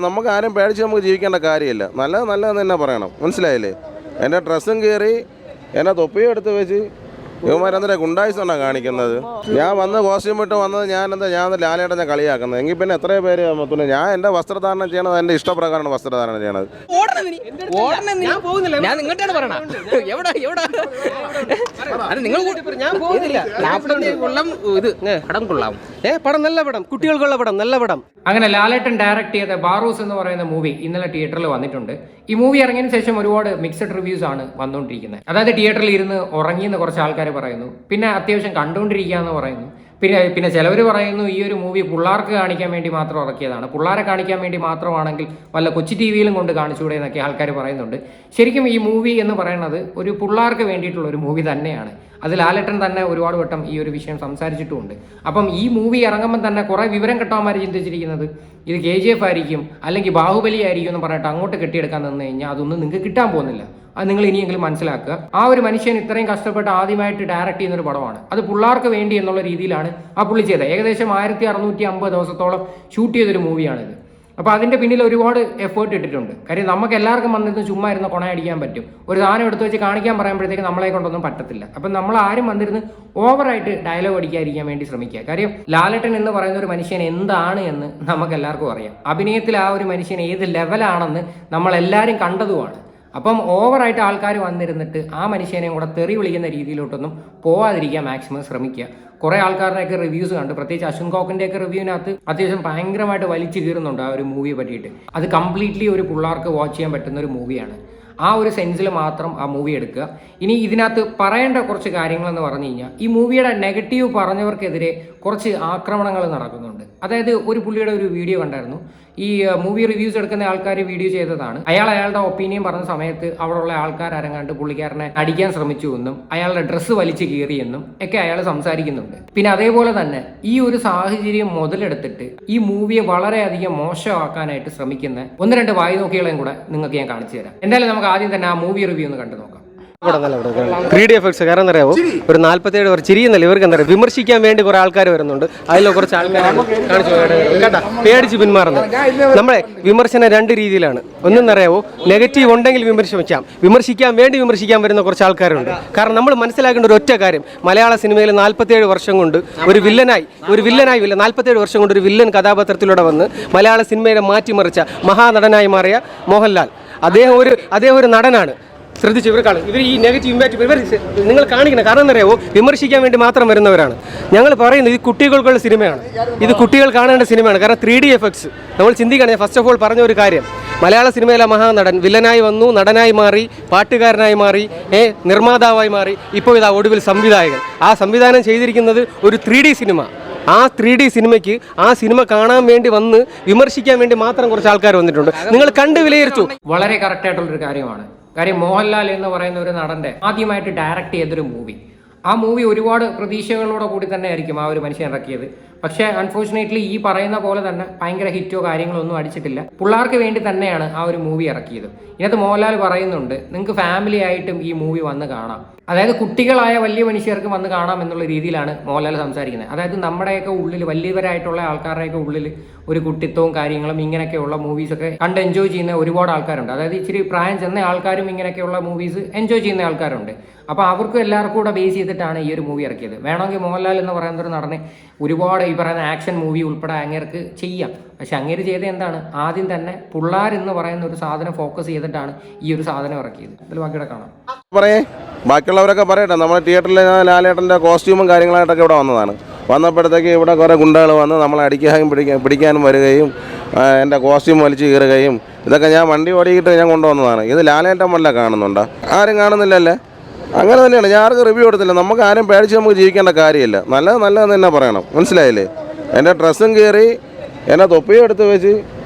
നമുക്ക് ആരും പേടിച്ച് നമുക്ക് ജീവിക്കേണ്ട കാര്യമില്ല. നല്ലതെന്ന് തന്നെ പറയണം, മനസ്സിലായില്ലേ? എൻ്റെ ഡ്രസ്സും കയറി എന്നെ തൊപ്പിയും എടുത്ത് വെച്ച് ഇവന്മാരെന്തിനാ ഗുണ്ടായിസാണ് കാണിക്കുന്നത്. ഞാൻ വന്ന് കോസ്റ്റ്യൂം ഇട്ട് വന്നത് ഞാൻ ലാലേട്ടനെ കളിയാക്കുന്നത്. എങ്കിൽ പിന്നെ എത്രയോ പേര് ഞാൻ എൻ്റെ വസ്ത്രധാരണം ചെയ്യണത് എൻ്റെ ഇഷ്ടപ്രകാരമാണ് വസ്ത്രധാരണം ചെയ്യണത്. പടം നല്ല പടം, കുട്ടികൾക്കുള്ള പടം, നല്ല പടം. അങ്ങനെ ലാലേട്ടൻ ഡയറക്ട് ചെയ്ത ബാറൂസ് എന്ന് പറയുന്ന മൂവി ഇന്നലെ തിയേറ്ററിൽ വന്നിട്ടുണ്ട്. ഈ മൂവി ഇറങ്ങിയതിന് ശേഷം ഒരുപാട് മിക്സഡ് റിവ്യൂസ് ആണ് വന്നുകൊണ്ടിരിക്കുന്നത്. അതായത് തിയേറ്ററിൽ ഇരുന്ന് ഉറങ്ങിയെന്ന് കുറച്ച് ആൾക്കാർ പറയുന്നു, പിന്നെ അത്യാവശ്യം കണ്ടുകൊണ്ടിരിക്കുക എന്ന് പറയുന്നു, പിന്നെ ചിലവർ പറയുന്നു ഈ ഒരു മൂവി പിള്ളേർക്ക് കാണിക്കാൻ വേണ്ടി മാത്രം ഇറക്കിയതാണ്, പിള്ളേരെ കാണിക്കാൻ വേണ്ടി മാത്രമാണെങ്കിൽ വല്ല കൊച്ചു ടി വിയിലും കൊണ്ട് കാണിച്ചുകൂടെ എന്നൊക്കെ ആൾക്കാർ പറയുന്നുണ്ട്. ശരിക്കും ഈ മൂവി എന്ന് പറയുന്നത് ഒരു പിള്ളേർക്ക് വേണ്ടിയിട്ടുള്ള ഒരു മൂവി തന്നെയാണ്. അത് ലാലേട്ടൻ തന്നെ ഒരുപാട് വട്ടം ഈ ഒരു വിഷയം സംസാരിച്ചിട്ടുമുണ്ട്. അപ്പം ഈ മൂവി ഇറങ്ങുമ്പോൾ തന്നെ കുറേ വിവരം കെട്ടവന്മാർ ചിന്തിച്ചിരിക്കുന്നത് ഇത് KGF ആയിരിക്കും അല്ലെങ്കിൽ ബാഹുബലി ആയിരിക്കും എന്ന് പറഞ്ഞിട്ട് അങ്ങോട്ട് കെട്ടിയെടുക്കാൻ നിന്ന് കഴിഞ്ഞാൽ അതൊന്നും നിങ്ങൾക്ക് കിട്ടാൻ പോകുന്നില്ല. അത് നിങ്ങൾ ഇനിയെങ്കിലും മനസ്സിലാക്കുക. ആ ഒരു മനുഷ്യൻ ഇത്രയും കഷ്ടപ്പെട്ട് ആദ്യമായിട്ട് ഡയറക്റ്റ് ചെയ്യുന്നൊരു പടമാണ്. അത് പിള്ളേർക്ക് വേണ്ടി എന്നുള്ള രീതിയിലാണ് ആ പുള്ളി ചെയ്തത്. ഏകദേശം 1650 ദിവസത്തോളം ഷൂട്ട് ചെയ്തൊരു മൂവിയാണിത്. അപ്പോൾ അതിൻ്റെ പിന്നിൽ ഒരുപാട് എഫേർട്ട് ഇട്ടിട്ടുണ്ട്. കാര്യം നമുക്ക് എല്ലാവർക്കും വന്നിരുന്ന് ചുമ്മാ ഇരുന്ന് കൊണയടിക്കാൻ പറ്റും. ഒരു സാധനം എടുത്ത് വെച്ച് കാണിക്കാൻ പറയുമ്പോഴത്തേക്ക് നമ്മളെ കൊണ്ടൊന്നും പറ്റത്തില്ല. അപ്പം നമ്മൾ ആരും വന്നിരുന്ന് ഓവറായിട്ട് ഡയലോഗ് അടിക്കാതിരിക്കാൻ വേണ്ടി ശ്രമിക്കുക. കാര്യം ലാലേട്ടൻ എന്ന് പറയുന്ന ഒരു മനുഷ്യൻ എന്താണ് എന്ന് നമുക്ക് എല്ലാവർക്കും അറിയാം. അഭിനയത്തിൽ ആ ഒരു മനുഷ്യൻ ഏത് ലെവലാണെന്ന് നമ്മളെല്ലാവരും കണ്ടതുമാണ്. അപ്പം ഓവറായിട്ട് ആൾക്കാർ വന്നിരുന്നിട്ട് ആ മനുഷ്യനെയും കൂടെ തെറി വിളിക്കുന്ന രീതിയിലോട്ടൊന്നും പോവാതിരിക്കാൻ മാക്സിമം ശ്രമിക്കുക. കുറേ ആൾക്കാരുടെയൊക്കെ റിവ്യൂസ് കണ്ട്, പ്രത്യേകിച്ച് അശ്വിൻ കോക്കിൻ്റെയൊക്കെ റിവ്യൂവിനകത്ത് അത്യാവശ്യം ഭയങ്കരമായിട്ട് വലിച്ചു കീറുന്നുണ്ട് ആ ഒരു മൂവിയെ പറ്റിയിട്ട്. അത് കംപ്ലീറ്റ്ലി ഒരു പിള്ളേർക്ക് വാച്ച് ചെയ്യാൻ പറ്റുന്ന ഒരു മൂവിയാണ്. ആ ഒരു സെൻസിൽ മാത്രം ആ മൂവി എടുക്കുക. ഇനി ഇതിനകത്ത് പറയേണ്ട കുറച്ച് കാര്യങ്ങളെന്ന് പറഞ്ഞു കഴിഞ്ഞാൽ, ഈ മൂവിയുടെ നെഗറ്റീവ് പറഞ്ഞവർക്കെതിരെ കുറച്ച് ആക്രമണങ്ങൾ നടക്കുന്നുണ്ട്. അതായത് ഒരു പുള്ളിയുടെ ഒരു വീഡിയോ കണ്ടായിരുന്നു. ഈ മൂവി റിവ്യൂസ് എടുക്കുന്ന ആൾക്കാർ വീഡിയോ ചെയ്തതാണ്. അയാളുടെ ഒപ്പീനിയൻ പറഞ്ഞ സമയത്ത് അവിടെയുള്ള ആൾക്കാർ അരങ്ങാണ്ട് പുള്ളിക്കാരനെ അടിക്കാൻ ശ്രമിച്ചു എന്നും അയാളുടെ ഡ്രസ്സ് വലിച്ചു കീറിയെന്നും ഒക്കെ അയാൾ സംസാരിക്കുന്നുണ്ട്. പിന്നെ അതേപോലെ തന്നെ ഈ ഒരു സാഹചര്യം മുതലെടുത്തിട്ട് ഈ മൂവിയെ വളരെയധികം മോശമാക്കാനായിട്ട് ശ്രമിക്കുന്ന 1-2 വായി നോക്കികളെയും കൂടെ നിങ്ങൾക്ക് ഞാൻ കാണിച്ചു തരാം. എന്തായാലും നമുക്ക് ആദ്യം തന്നെ ആ മൂവി റിവ്യൂ ഒന്ന് കണ്ടു നോക്കാം. 3D എഫക്ട്സ് കാരണം അറിയാവോ, ഒരു 47 പേർ ചിരിയുന്നില്ല. ഇവർക്ക് എന്താ പറയുക, വിമർശിക്കാൻ വേണ്ടി കുറെ ആൾക്കാർ വരുന്നുണ്ട്. അതിൽ കുറച്ച് ആൾക്കാരാണ് കാണിച്ചു കേട്ടാ പേടിച്ച് പിന്മാറുന്നത്. നമ്മളെ വിമർശനം 2 രീതിയിലാണ്. ഒന്നെന്നറിയാവോ, നെഗറ്റീവ് ഉണ്ടെങ്കിൽ വിമർശിക്കാൻ വേണ്ടി വിമർശിക്കാൻ വരുന്ന കുറച്ച് ആൾക്കാരുണ്ട്. കാരണം നമ്മൾ മനസ്സിലാക്കേണ്ട ഒരു ഒറ്റ കാര്യം, മലയാള സിനിമയിൽ 47 വർഷം കൊണ്ട് ഒരു വില്ലനായി 47 വർഷം കൊണ്ട് ഒരു വില്ലൻ കഥാപാത്രത്തിലൂടെ വന്ന് മലയാള സിനിമയെ മാറ്റിമറിച്ച മഹാനടനായി മാറിയ മോഹൻലാൽ, അദ്ദേഹം ഒരു നടനാണ്. ശ്രദ്ധിച്ചു, ഇവർ ഈ നെഗറ്റീവ് ഇമ്പാക്റ്റ് ഇവർ നിങ്ങൾ കാണിക്കണം. കാരണം എന്നറിയാവോ, വിമർശിക്കാൻ വേണ്ടി മാത്രം വരുന്നവരാണ്. ഞങ്ങൾ പറയുന്നത് ഇത് കുട്ടികൾക്കുള്ള സിനിമയാണ്, ഇത് കുട്ടികൾ കാണേണ്ട സിനിമയാണ്. കാരണം 3D എഫക്ട്സ് നമ്മൾ ചിന്തിക്കണം. ഞാൻ ഫസ്റ്റ് ഓഫ് ഓൾ പറഞ്ഞ ഒരു കാര്യം, മലയാള സിനിമയിലെ മഹാനടൻ വില്ലനായി വന്നു, നടനായി മാറി, പാട്ടുകാരനായി മാറി, നിർമ്മാതാവായി മാറി, ഇപ്പോൾ ഇതാ ഒടുവിൽ സംവിധായകൻ. ആ സംവിധാനം ചെയ്തിരിക്കുന്നത് ഒരു 3D സിനിമ. ആ 3D സിനിമയ്ക്ക് ആ സിനിമ കാണാൻ വേണ്ടി വന്ന് വിമർശിക്കാൻ വേണ്ടി മാത്രം കുറച്ച് ആൾക്കാർ വന്നിട്ടുണ്ട്. നിങ്ങൾ കണ്ട് വിലയിരുത്തു. വളരെ കറക്റ്റ് ആയിട്ടുള്ളൊരു കാര്യമാണ്. കാര്യം മോഹൻലാൽ എന്ന് പറയുന്ന ഒരു നടന്റെ ആദ്യമായിട്ട് ഡയറക്റ്റ് ചെയ്തൊരു മൂവി, ആ മൂവി ഒരുപാട് പ്രതീക്ഷകളോടെ കൂടി തന്നെ ആയിരിക്കും ആ ഒരു മനുഷ്യൻ ഇറക്കിയത്. പക്ഷേ അൺഫോർച്ചുനേറ്റ്ലി ഈ പറയുന്ന പോലെ തന്നെ ഭയങ്കര ഹിറ്റോ കാര്യങ്ങളോ ഒന്നും അടിച്ചിട്ടില്ല. പിള്ളേർക്ക് വേണ്ടി തന്നെയാണ് ആ ഒരു മൂവി ഇറക്കിയത്. ഇതിനകത്ത് മോഹൻലാൽ പറയുന്നുണ്ട്, നിങ്ങൾക്ക് ഫാമിലി ആയിട്ടും ഈ മൂവി വന്ന് കാണാം. അതായത് കുട്ടികളായ വലിയ മനുഷ്യർക്ക് വന്ന് കാണാം എന്നുള്ള രീതിയിലാണ് മോഹൻലാൽ സംസാരിക്കുന്നത്. അതായത് നമ്മുടെയൊക്കെ ഉള്ളിൽ, വലിയവരായിട്ടുള്ള ആൾക്കാരുടെയൊക്കെ ഉള്ളിൽ ഒരു കുട്ടിത്വവും കാര്യങ്ങളും ഇങ്ങനെയൊക്കെയുള്ള മൂവീസൊക്കെ കണ്ട് എൻജോയ് ചെയ്യുന്ന ഒരുപാട് ആൾക്കാരുണ്ട്. അതായത് ഇച്ചിരി പ്രായം ചെന്ന ആൾക്കാരും ഇങ്ങനെയൊക്കെയുള്ള മൂവീസ് എൻജോയ് ചെയ്യുന്ന ആൾക്കാരുണ്ട്. അപ്പോൾ അവർക്കും എല്ലാവർക്കും കൂടെ ബേസ് ചെയ്തിട്ടാണ് ഈ ഒരു മൂവി ഇറക്കിയത്. വേണമെങ്കിൽ മോഹൻലാൽ എന്ന് പറയുന്ന ഒരു നടനെ ഒരുപാട് ഈ പറയുന്ന ആക്ഷൻ മൂവി ഉൾപ്പെടെ അങ്ങേർക്ക് ചെയ്യാം. പക്ഷെ അങ്ങേര് ചെയ്ത എന്താണ്, ആദ്യം തന്നെ പിള്ളേർ എന്ന് പറയുന്ന ഒരു സാധനം ഫോക്കസ് ചെയ്തിട്ടാണ് ഈ ഒരു സാധനം ഇറക്കിയത്. അതിൽ ബാക്കിയുടെ കാണാം. ബാക്കിയുള്ളവരൊക്കെ പറയട്ടെ. നമ്മുടെ തിയേറ്ററിൽ ലാലേട്ടൻ്റെ കോസ്റ്റ്യൂമും കാര്യങ്ങളായിട്ടൊക്കെ ഇവിടെ വന്നതാണ്. വന്നപ്പോഴത്തേക്ക് ഇവിടെ കുറേ ഗുണ്ടകൾ വന്ന് നമ്മളെ അടിക്കാനും പിടിക്കാനും വരികയും എൻ്റെ കോസ്റ്റ്യൂം വലിച്ചു കീറുകയും, ഇതൊക്കെ ഞാൻ വണ്ടി ഓടിയിട്ട് ഞാൻ കൊണ്ടുവന്നതാണ്. ഇത് ലാലേട്ടൻ വല്ല കാണുന്നുണ്ടോ? ആരും കാണുന്നില്ലല്ലേ? അങ്ങനെ തന്നെയാണ്. ഞാൻ ആർക്കും റിവ്യൂ കൊടുത്തില്ല. നമുക്ക് ആരും പേടിച്ച് നമുക്ക് ജീവിക്കേണ്ട കാര്യമില്ല. നല്ലതെന്ന് തന്നെ പറയണം, മനസ്സിലായില്ലേ? എൻ്റെ ഡ്രസ്സും കയറി എന്നെ തൊപ്പിയും എടുത്ത് വെച്ച്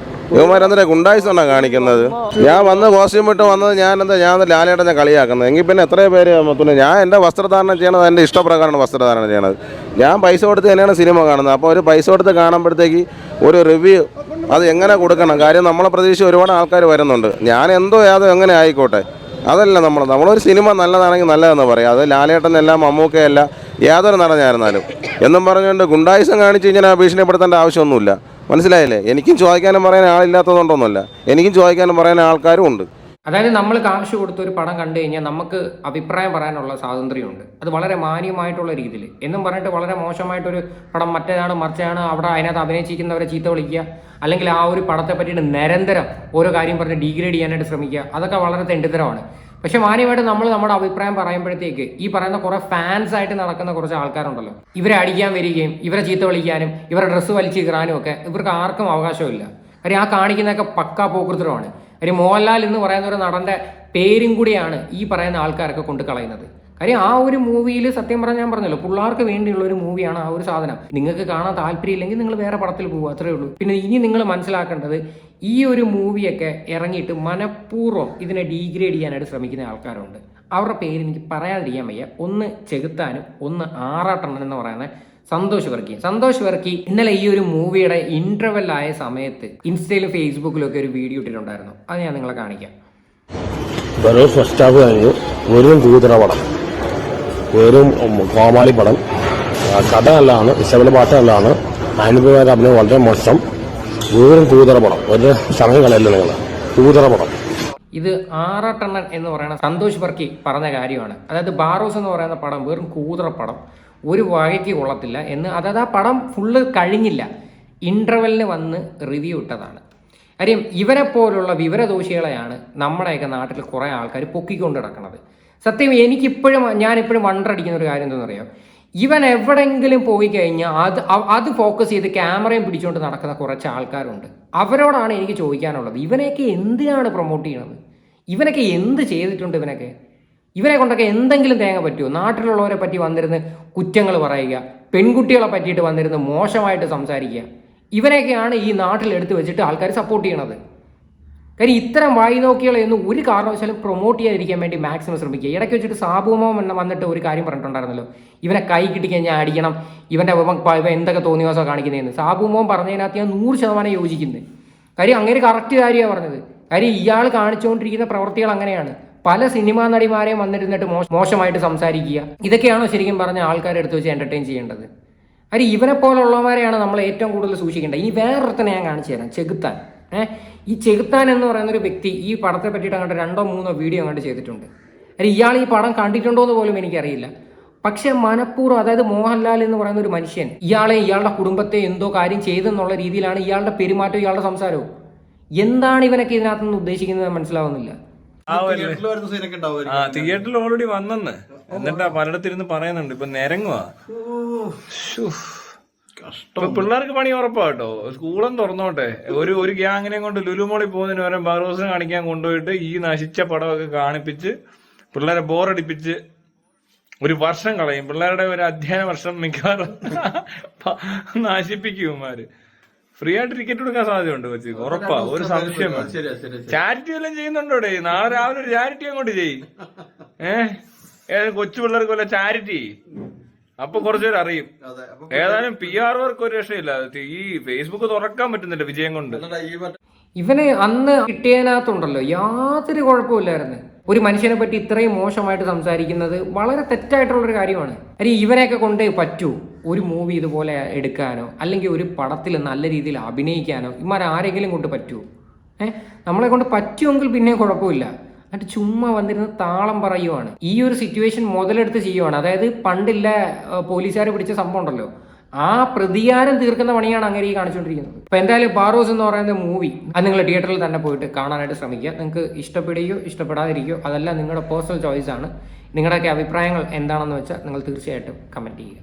ഇവന്മാരെന്തിനാ ഗുണ്ടായിസാണ് കാണിക്കുന്നത്. ഞാൻ വന്ന് കോസ്റ്റ്യൂം ഇട്ട് വന്നത് ഞാൻ ലാലേട്ടനെ കളിയാക്കുന്നത്. എങ്കിൽ പിന്നെ എത്രയോ പേര് ഞാൻ എൻ്റെ വസ്ത്രധാരണം ചെയ്യണത് എൻ്റെ ഇഷ്ടപ്രകാരമാണ് വസ്ത്രധാരണം ചെയ്യണത്. ഞാൻ പൈസ കൊടുത്ത് തന്നെയാണ് സിനിമ കാണുന്നത്. അപ്പോൾ ഒരു പൈസ കൊടുത്ത് കാണുമ്പോഴത്തേക്ക് ഒരു റിവ്യൂ അത് എങ്ങനെ കൊടുക്കണം? കാര്യം നമ്മളെ പ്രതീക്ഷ ഒരുപാട് ആൾക്കാർ വരുന്നുണ്ട്. ഞാൻ എന്തോ എങ്ങനെ ആയിക്കോട്ടെ, അതല്ല നമ്മളൊരു സിനിമ നല്ലതാണെങ്കിൽ നല്ലതെന്ന് പറയാം. അത് ലാലേട്ടനല്ല, മമ്മൂക്കയല്ല, യാതൊരു നടനായിരുന്നാലും എന്നും പറഞ്ഞുകൊണ്ട് ഗുണ്ടായിസം കാണിച്ച് ഇങ്ങനെ ഭീഷണിപ്പെടുത്തേണ്ട ആവശ്യമൊന്നുമില്ല, മനസ്സിലായില്ലേ? എനിക്കും ചോദിക്കാനും പറയാൻ ആളില്ലാത്തതുകൊണ്ടൊന്നുമല്ല, എനിക്കും ചോദിക്കാനും പറയാൻ ആൾക്കാരും ഉണ്ട്. അതായത് നമ്മൾ കാശ് കൊടുത്ത ഒരു പടം കണ്ടു കഴിഞ്ഞാൽ നമുക്ക് അഭിപ്രായം പറയാനുള്ള സ്വാതന്ത്ര്യമുണ്ട്. അത് വളരെ മാന്യമായിട്ടുള്ള രീതിയിൽ. എന്നും പറഞ്ഞിട്ട് വളരെ മോശമായിട്ടൊരു പടം മറ്റേതാണ് മറിച്ചാണ് അവിടെ അതിനകത്ത് അഭിനയിച്ചിരിക്കുന്നവരെ ചീത്ത വിളിക്കുക, അല്ലെങ്കിൽ ആ ഒരു പടത്തെ പറ്റിയിട്ട് നിരന്തരം ഓരോ കാര്യം പറഞ്ഞ് ഡീഗ്രേഡ് ചെയ്യാനായിട്ട് ശ്രമിക്കുക, അതൊക്കെ വളരെ തെണ്ടിത്തരമാണ്. പക്ഷെ മാന്യമായിട്ട് നമ്മൾ നമ്മുടെ അഭിപ്രായം പറയുമ്പോഴത്തേക്ക് ഈ പറയുന്ന കുറെ ഫാൻസ് ആയിട്ട് നടക്കുന്ന കുറച്ച് ആൾക്കാരുണ്ടല്ലോ, ഇവരെ അടിക്കാൻ വരികയും ഇവരെ ചീത്ത വിളിക്കാനും ഇവരെ ഡ്രസ്സ് വലിച്ചു കീറാനും ഒക്കെ ഇവർക്ക് ആർക്കും അവകാശമില്ല. കാര്യം ആ കാണിക്കുന്നതൊക്കെ പക്കാ പോകൃതരമാണ്. കാര്യം മോഹൻലാൽ എന്ന് പറയുന്ന ഒരു നടന്റെ പേരും കൂടിയാണ് ഈ പറയുന്ന ആൾക്കാരൊക്കെ കൊണ്ട് കളയുന്നത്. കാര്യം ആ ഒരു മൂവിയിൽ സത്യം പറഞ്ഞാൽ ഞാൻ പറഞ്ഞല്ലോ, പിള്ളേർക്ക് വേണ്ടിയുള്ള ഒരു മൂവിയാണ് ആ ഒരു സാധനം. നിങ്ങൾക്ക് കാണാൻ താല്പര്യമില്ലെങ്കിൽ നിങ്ങൾ വേറെ പടത്തിൽ പോകുക, അത്രേ ഉള്ളൂ. പിന്നെ ഇനി നിങ്ങൾ മനസ്സിലാക്കേണ്ടത്, ഈ ഒരു മൂവിയൊക്കെ ഇറങ്ങിയിട്ട് മനഃപൂർവ്വം ഇതിനെ ഡീഗ്രേഡ് ചെയ്യാനായിട്ട് ശ്രമിക്കുന്ന ആൾക്കാരുണ്ട്. അവരുടെ പേര് എനിക്ക് പറയാതിരിക്കാൻ വയ്യ. ഒന്ന് ചെകുത്താനും ഒന്ന് ആറാട്ടണ്ണൻ എന്ന് പറയുന്ന സന്തോഷ് വർക്കി ഇന്നലെ ഈ ഒരു മൂവിയുടെ ഇന്റർവെൽ ആയ സമയത്ത് ഇൻസ്റ്റയിലും ഫേസ്ബുക്കിലും ഒക്കെ ഒരു വീഡിയോ ഇട്ടിട്ടുണ്ടായിരുന്നു. അത് ഞാൻ നിങ്ങളെ കാണിക്കാം. ഫസ്റ്റ് ഹാഫ് കഴിഞ്ഞു, വെറും കൂതറ പടം, വെറും കോമാളി പടം. കഥ നല്ലതാണ്, ഇഷ്ടപ്പെട്ട പാട്ട് നല്ലതാണ്, അനുഭവമായിട്ട് അഭിനയം വളരെ മോശം. വെറും കൂതറ പടം, ഒരു സമയം കളയല്ല നിങ്ങൾ, കൂതറ പടം. ഇത് ആറാട്ടണ്ണൻ എന്ന് പറയുന്ന സന്തോഷ് വർക്കി പറഞ്ഞ കാര്യമാണ്. അതായത് ബാറോസ് എന്ന് പറയുന്ന പടം വെറും കൂതറ പടം, ഒരു വകയ്ക്ക് കൊള്ളത്തില്ല എന്ന്. അതായത് ആ പടം ഫുള്ള് കഴിഞ്ഞില്ല, ഇന്റർവെല്ലിന് വന്ന് റിവ്യൂ ഇട്ടതാണ്. കാര്യം ഇവരെ പോലുള്ള വിവരദോഷികളെയാണ് നമ്മുടെയൊക്കെ നാട്ടിൽ കുറേ ആൾക്കാർ പൊക്കിക്കൊണ്ട് കിടക്കുന്നത്. സത്യം ഞാനിപ്പോഴും വണ്ടടിക്കുന്ന ഒരു കാര്യം എന്താണെന്ന് അറിയാം, ഇവൻ എവിടെയെങ്കിലും പോയി കഴിഞ്ഞാൽ അത് ഫോക്കസ് ചെയ്ത് ക്യാമറയും പിടിച്ചുകൊണ്ട് നടക്കുന്ന കുറച്ച് ആൾക്കാരുണ്ട്. അവരോടാണ് എനിക്ക് ചോദിക്കാനുള്ളത്, ഇവനെയൊക്കെ എന്തിനാണ് പ്രൊമോട്ട് ചെയ്യണത്? ഇവനൊക്കെ എന്ത് ചെയ്തിട്ടുണ്ട്? ഇവനെ കൊണ്ടൊക്കെ എന്തെങ്കിലും തേങ്ങ പറ്റുമോ? നാട്ടിലുള്ളവരെ പറ്റി വന്നിരുന്ന് കുറ്റങ്ങൾ പറയുക, പെൺകുട്ടികളെ പറ്റിയിട്ട് വന്നിരുന്ന് മോശമായിട്ട് സംസാരിക്കുക, ഇവനെയൊക്കെയാണ് ഈ നാട്ടിൽ എടുത്തു വെച്ചിട്ട് ആൾക്കാർ സപ്പോർട്ട് ചെയ്യണത്. കാര്യം ഇത്തരം വായി നോക്കികളെയൊന്നും ഒരു കാരണവശാലും പ്രൊമോട്ട് ചെയ്യാതിരിക്കാൻ വേണ്ടി മാക്സിമം ശ്രമിക്കുക. ഇടയ്ക്ക് വെച്ചിട്ട് സാബുമോൻ വന്നിട്ട് ഒരു കാര്യം പറഞ്ഞിട്ടുണ്ടായിരുന്നല്ലോ, ഇവനെ കൈ കിട്ടിക്കഴിഞ്ഞാൽ അടിക്കണം, ഇവൻ്റെ എന്തൊക്കെ തോന്നിവാസം കാണിക്കുന്നതെന്ന്. സാബുമോൻ പറഞ്ഞതിനകത്ത് ഞാൻ 100% യോജിക്കുന്നത്. കാര്യം അങ്ങനെ കറക്റ്റ് കാര്യമാണ് പറഞ്ഞത്. കാര്യം ഇയാൾ കാണിച്ചുകൊണ്ടിരിക്കുന്ന പ്രവൃത്തികൾ അങ്ങനെയാണ്. പല സിനിമാ നടിമാരെയും വന്നിരുന്നിട്ട് മോശമായിട്ട് സംസാരിക്കുക, ഇതൊക്കെയാണോ ശരിക്കും പറഞ്ഞ ആൾക്കാരെ എടുത്ത് വെച്ച് എൻ്റർടൈൻ ചെയ്യേണ്ടത്? കാര്യം ഇവനെ പോലുള്ളവരെയാണ് നമ്മൾ ഏറ്റവും കൂടുതൽ സൂക്ഷിക്കേണ്ടത്. ഇനി വേറൊരുത്തനെ ഞാൻ കാണിച്ചു തരാം, ചെകുത്താൻ. ഈ ചെകുത്താൻ എന്ന് പറയുന്ന ഒരു വ്യക്തി ഈ പടത്തെ പറ്റിയിട്ട് അങ്ങോട്ട് 2-3 വീഡിയോ അങ്ങോട്ട് ചെയ്തിട്ടുണ്ട്. കാര്യം ഇയാൾ ഈ പടം കണ്ടിട്ടുണ്ടോ എന്ന് പോലും എനിക്കറിയില്ല. പക്ഷെ മനഃപൂർവ്വം, അതായത് മോഹൻലാൽ എന്ന് പറയുന്ന ഒരു മനുഷ്യൻ ഇയാളുടെ കുടുംബത്തെ എന്തോ കാര്യം ചെയ്തെന്നുള്ള രീതിയിലാണ് ഇയാളുടെ പെരുമാറ്റവും ഇയാളുടെ സംസാരവും. എന്താണ് ഇവനൊക്കെ ഇതിനകത്തുനിന്ന് ഉദ്ദേശിക്കുന്നത് മനസ്സിലാവുന്നില്ല. തിയേറ്ററിൽ ഓൾറെഡി വന്നെന്ന്, എന്നിട്ടാ പലയിടത്തിരുന്ന് പറയുന്നുണ്ട്. ഇപ്പൊ നിരങ്ങുവാ. പിള്ളേർക്ക് പണി ഉറപ്പാ കേട്ടോ. സ്കൂളും തുറന്നോട്ടെ. ഒരു ഗ്യാങ്ങിനെ കൊണ്ട് ലുലുമോളിൽ പോകുന്നതിന് പകരം ബാറോസിനെ കാണിക്കാൻ കൊണ്ടുപോയിട്ട് ഈ നശിച്ച പടമൊക്കെ കാണിപ്പിച്ച് പിള്ളേരെ ബോറടിപ്പിച്ച് ഒരു വർഷം കളയും. പിള്ളേരുടെ ഒരു അധ്യയന വർഷം മിക്കവാറും നശിപ്പിക്കുമാര്. ഫ്രീ ആയിട്ട് ടിക്കറ്റ് കൊടുക്കാൻ സാധ്യതയുണ്ട് കൊച്ചി, ഉറപ്പാ. ഒരു സംശയം. ചാരിറ്റി എല്ലാം ചെയ്യുന്നുണ്ടോടെ? നാളെ രാവിലെ ഒരു ചാരിറ്റി അങ്ങോട്ട് ചെയ്യും. കൊച്ചു പിള്ളേർക്ക് വല്ല ചാരിറ്റി, അപ്പൊ കുറച്ചുപേർ അറിയും. ഏതായാലും PR വർക്ക് ഒരു രക്ഷയില്ല. ഈ ഫേസ്ബുക്ക് തുറക്കാൻ പറ്റുന്നില്ല വിജയം കൊണ്ട്. ഇവന് അന്ന് കിട്ടിയതിനകത്തുണ്ടല്ലോ യാതൊരു കുഴപ്പമില്ലായിരുന്നു. ഒരു മനുഷ്യനെ പറ്റി ഇത്രയും മോശമായിട്ട് സംസാരിക്കുന്നത് വളരെ തെറ്റായിട്ടുള്ളൊരു കാര്യമാണ്. അരി ഇവരെയൊക്കെ കൊണ്ട് പറ്റൂ ഒരു മൂവി ഇതുപോലെ എടുക്കാനോ അല്ലെങ്കിൽ ഒരു പടത്തിൽ നല്ല രീതിയിൽ അഭിനയിക്കാനോ ആരെങ്കിലും കൊണ്ട് പറ്റുമോ? നമ്മളെ കൊണ്ട് പറ്റുമെങ്കിൽ പിന്നെ കുഴപ്പമില്ല. എന്നിട്ട് ചുമ്മാ വന്നിരുന്ന് താളം പറയുവാണ്. ഈ ഒരു സിറ്റുവേഷൻ മുതലെടുത്ത് ചെയ്യുവാണ്. അതായത് പണ്ടില്ല പോലീസുകാരെ പിടിച്ച സംഭവം ഉണ്ടല്ലോ, ആ പ്രതികാരം തീർക്കുന്ന പണിയാണ് അങ്ങനെ ഈ കാണിച്ചുകൊണ്ടിരിക്കുന്നത്. അപ്പൊ എന്തായാലും ബാറോസ് എന്ന് പറയുന്ന മൂവി അത് നിങ്ങൾ തിയേറ്ററിൽ തന്നെ പോയിട്ട് കാണാനായിട്ട് ശ്രമിക്കുക. നിങ്ങൾക്ക് ഇഷ്ടപ്പെടുകയോ ഇഷ്ടപ്പെടാതിരിക്കുകയോ അതെല്ലാം നിങ്ങളുടെ പേഴ്സണൽ ചോയ്സ് ആണ്. നിങ്ങളുടെയൊക്കെ അഭിപ്രായങ്ങൾ എന്താണെന്ന് വെച്ചാൽ നിങ്ങൾ തീർച്ചയായിട്ടും കമന്റ് ചെയ്യുക.